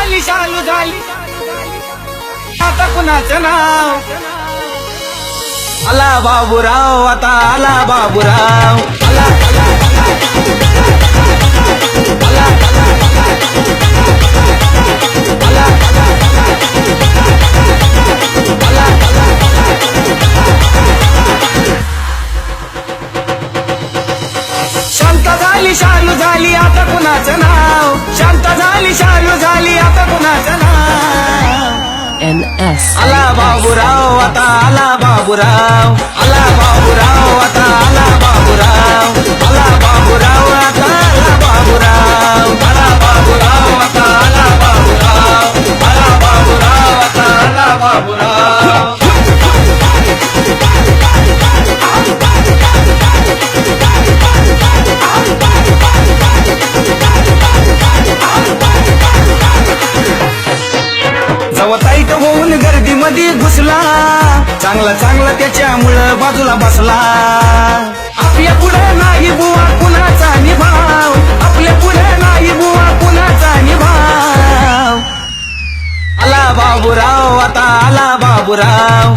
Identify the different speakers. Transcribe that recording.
Speaker 1: झाली चालू झाली आता कुणाचं नाव आला बाबूराव आता आला बाबूराव आला शांत झाली चालू झाली आता कुणाचं नाव शांत झाली चालू झाली आता कुणाचं नाव
Speaker 2: NS
Speaker 1: आला बाबूराव आता आला बाबूराव आला बाबूराव आता आला बाबूराव आला बाबूराव आता आला बाबूराव आला बाबूराव आता आला बाबूराव आला बाबूराव आता आला बाबूराव जवताईत होऊन गर्दीमध्ये घुसला चांगला चांगला त्याच्यामुळं बाजूला बसला आपल्या पुढे नाही बुवा कुणाचा निभाव आपल्या पुढे नाही बुवा कुणाचा निभाव आला बाबूराव आता आला बाबूराव